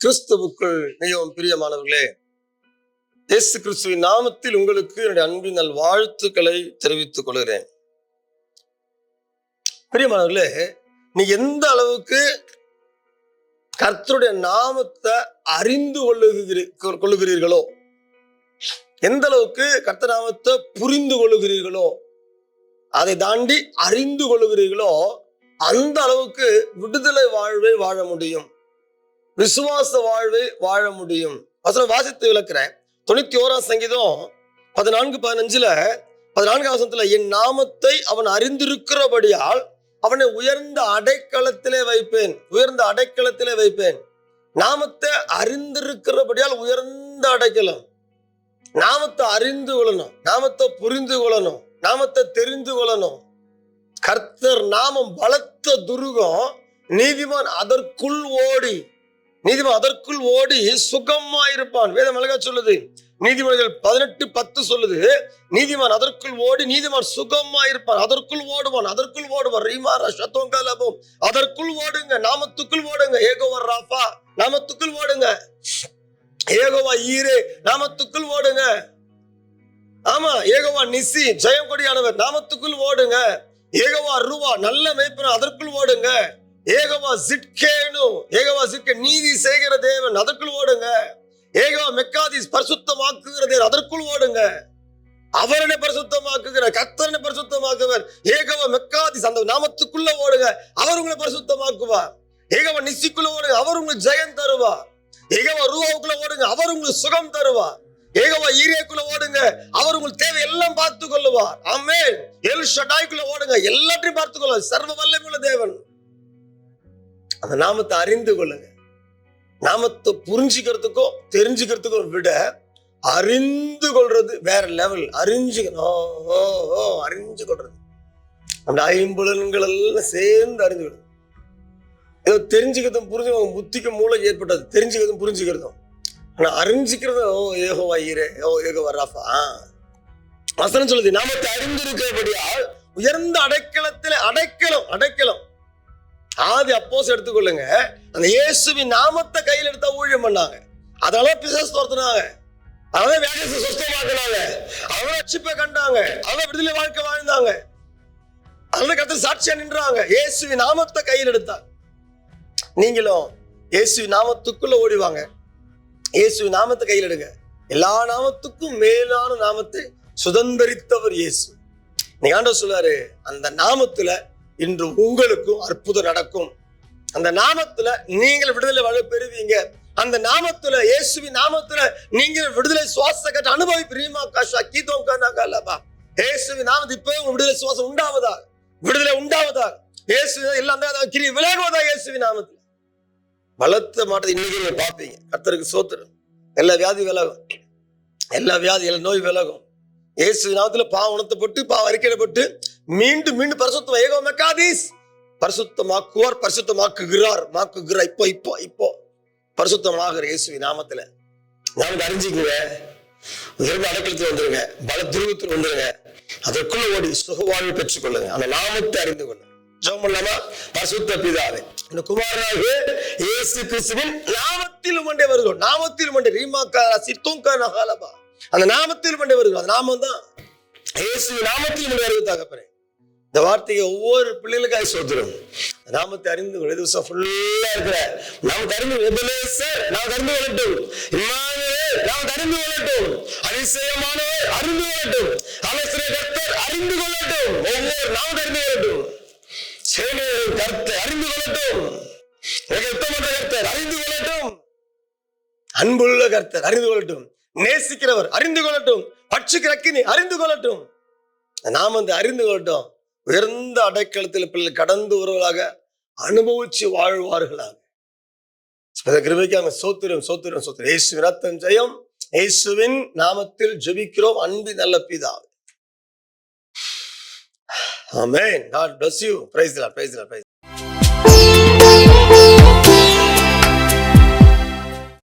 கிறிஸ்துவுக்குள் மிகவும் பிரியமானவர்களே, இயேசு கிறிஸ்துவின் நாமத்தில் உங்களுக்கு என்னுடைய அன்பின் நல் வாழ்த்துக்களை தெரிவித்துக் கொள்கிறேன். பிரியமானவர்களே, நீ எந்த அளவுக்கு கர்த்தருடைய நாமத்தை அறிந்து கொள்ளுகிறீர்களோ, எந்த அளவுக்கு கர்த்தர் நாமத்தை புரிந்து கொள்ளுகிறீர்களோ, அதை தாண்டி அறிந்து கொள்ளுகிறீர்களோ, அந்த அளவுக்கு விடுதலை வாழ்வை வாழ முடியும், விசுவாச வாழ்வை வாழ முடியும். வசனம் வாசித்து விளக்குறேன். 91 சங்கீதம் 14-15 14 என் நாமத்தை அவன் அறிந்திருக்கிறபடியால் அவனை உயர்ந்த அடைக்கலத்திலே வைப்பேன். உயர்ந்த அடைக்கலத்திலே வைப்பேன். நாமத்தை அறிந்திருக்கிறபடியால் உயர்ந்த அடைக்கலம். நாமத்தை அறிந்து கொள்ளணும், நாமத்தை புரிந்து கொள்ளணும், நாமத்தை தெரிந்து கொள்ளணும். கர்த்தர் நாமம் பலத்த துருகம், நீதிமான் அதற்குள் ஓடி சுகமாயிருப்பான். வேதம் அழகா சொல்லுது. நீதிமொழிகள் 18:10 சொல்லுது, நீதிமான் அதற்குள் ஓடி நீதிமான் சுகமாயிருப்பான். அதற்குள் ஓடுவான், அதற்குள் ஓடுவான். ரீமாரா சத்தோங்கலபம், அதற்குள் ஓடுங்க, நாமத்துக்குள் ஓடுங்க. ஏகோவா ராஃபா, நாமத்துக்குள் ஓடுங்க. ஏகோவா ஈரே, நாமத்துக்குள் ஓடுங்க. ஆமா, ஏகோவா நிசி, ஜெயம் கொடியானவர், நாமத்துக்குள் ஓடுங்க. ஏகோவா ரூவா, நல்ல மேய்ப்பன், அதற்குள் ஓடுங்க. ஏகோவா சிட்கேனு, ஏகோவா சிட்கே, நீதி செய்கிற தேவன், அதற்குள் ஓடுங்க. ஏகோவா மெக்காதிஸ், பரிசுத்தமாக்குகிற தேவன், அதற்குள் ஓடுங்க. அவரனை பரிசுத்தமாக்குகிற கர்த்தரனை பரிசுத்தமாக்குவர். ஏகோவா மெக்காதிஸ், அந்த நாமத்துக்குள்ள ஓடுங்க, அவர் உங்களை பரிசுத்தமாக்குவார். ஏகோவா நிசிக்குள்ள ஓடுங்க, அவர் உங்களுக்கு ஜெயம் தருவார். ஏகோவா ரூவாவுக்குள்ள ஓடுங்க, அவர் உங்களுக்கு சுகம் தருவார். ஏகோவா ஈரேக்குள்ள ஓடுங்க, அவர் உங்களுக்கு தேவை எல்லாம் பார்த்து கொள்ளுவார். ஆமென். எல் ஷடாய்க்குள்ள ஓடுங்க, எல்லாத்தையும் பார்த்து கொள்ளுவார். சர்வ வல்லமையுள்ள தேவன். அந்த நாமத்தை அறிந்து கொள்ளுங்க. நாமத்தை புரிஞ்சுக்கிறதுக்கும் தெரிஞ்சுக்கிறதுக்கும் விட அறிந்து கொள்றது வேற லெவல். அறிஞ்சுக்கணும், அறிஞ்சு கொள்றது. அந்த ஐம்புலன்கள் எல்லாம் சேர்ந்து அறிஞ்சுக்கணும். ஏதோ தெரிஞ்சுக்கிறதும் புரிஞ்சு புத்திக்கு மூளை ஏற்பட்டது, தெரிஞ்சுக்கிறதும் புரிஞ்சுக்கிறதும். ஆனா அறிஞ்சிக்கிறதும் ஏகோவா ஈரே, ஏகோவா ராஃபா. வசனம் சொல்லுது, நாமத்தை அறிந்திருக்கிறபடியால் உயர்ந்த அடைக்கலத்திலே அடைக்கலம். ஆதி அப்போஸ் எடுத்துக்கொள்ளுங்க. அந்த இயேசுவின் நாமத்தை கையில் எடுத்தா ஊழியம் பண்ணாங்க. அதனால பிசாசு துரத்துனாங்க, அதனால வியாதியை சுஸ்தமாக்குனாங்க, அதனால ரட்சிப்பை கண்டாங்க, அதனால விடுதலை வாழ்க்கை வாழ்ந்தாங்க, அதனால கர்த்தர் சாட்சியா நின்றாங்க. இயேசுவின் நாமத்தை கையில் எடுத்தாங்க. நீங்களும் இயேசுவின் நாமத்துக்குள்ள ஓடிவாங்க. இயேசுவின் நாமத்தை கையில் எடுங்க. எல்லா நாமத்துக்கும் மேலான நாமத்தை சுதந்திரித்தவர் இயேசு. நீங்க ஆண்டவர் சொல்றாரு, அந்த நாமத்துல இன்று உங்களுக்கும் அற்புதம் நடக்கும். அந்த நாமத்துல நீங்கள் விடுதலை வாழ பெறுவீங்க. அந்த நாமத்துல, இயேசுவின் நாமத்துல நீங்கள் விடுதலை சுவாச கட்ட அனுபவிப்பீங்க. இயேசுவின் நாமத்து இப்ப விடுதலை சுவாசம் உண்டாவதா, விடுதலை உண்டாவதா, இயேசு எல்லாம் கிரி விலகுவதா. இயேசுவின் நாமத்துல பலத்த மாட்டது இன்னைக்கு பார்ப்பீங்க. கர்த்தருக்கு சோத்திரம். எல்லா வியாதி விலகும், எல்லா வியாதி, எல்லா நோய் விலகும். இயேசு நாமத்துல பாவம் உணர்த்தப்பட்டு, பாவம் அறிக்கையிடப்பட்டு மீண்டும் பரிசுத்தம் ஏகோவா மெக்காதிஸ், பரிசுத்தமாக்குவார், பரிசுத்தமாக்குகிறார். இப்போ பரிசுத்தமாகிற இயேசுவின் நாமத்துல நாம அறிஞ்சிக்குங்க. உயர்ந்த அடைக்கலத்தில் வந்துருங்க, பல துருவத்தில் வந்துருங்க. அதற்குள்ள ஓடி சுகவாழ்வை பெற்றுக் கொள்ளுங்க. அந்த நாமத்தை அறிந்து கொள்ளுங்க. ஜெபம் பண்ணலாமா? பரிசுத்த பிதாவே, இந்த குமாரனாகிய இயேசு கிறிஸ்துவின் நாமத்தில் மண்டே வருகிறோம். நாமத்தில் மண்டே ரீமாக்கா சித்தோங்கா நகாலபா, அந்த நாமத்தில் மண்டே வருகிறோம். அந்த நாமம் தான் இயேசுவின் நாமத்தில் மண்டே வருகிறது. தகப்பனே, இந்த வார்த்தையை ஒவ்வொரு பிள்ளைகளுக்காக சோதரும். நாமத்தை அறிந்து கொள்ள இது ஃபுல்லா இருக்கிற நாம அறிந்து எபனேசர், நாம் அறிந்து கொள்ளட்டும். இம்மானுவேல், நாம் அறிந்து கொள்ளட்டும். அதிசயமானவர் அறிந்து கொள்ளட்டும். ஆலோசனை கர்த்தர் அறிந்து கொள்ளட்டும். ஒவ்வொரு நாம் அறிந்து கொள்ளட்டும். சேனையின் கர்த்தர் அறிந்து கொள்ளட்டும். கர்த்தர் அறிந்து கொள்ளட்டும். அன்புள்ள கர்த்தர் அறிந்து கொள்ளட்டும். நேசிக்கிறவர் அறிந்து கொள்ளட்டும். பட்சிக்கிற அக்கினி அறிந்து கொள்ளட்டும். நாம் அந்த அறிந்து கொள்ளட்டும். உயர்ந்த அடைக்கலத்தில் பிள்ளைகள் கடந்து வருவதாக அனுபவிச்சு வாழ்வார்களாக. கிருபைக்காக சோத்திரம். இயேசுவின் ரத்தம் ஜெயம். இயேசுவின் நாமத்தில் ஜெபிக்கிறோம் அன்பின் நல்ல பிதாவே. ஆமென். God bless you. Praise the Lord.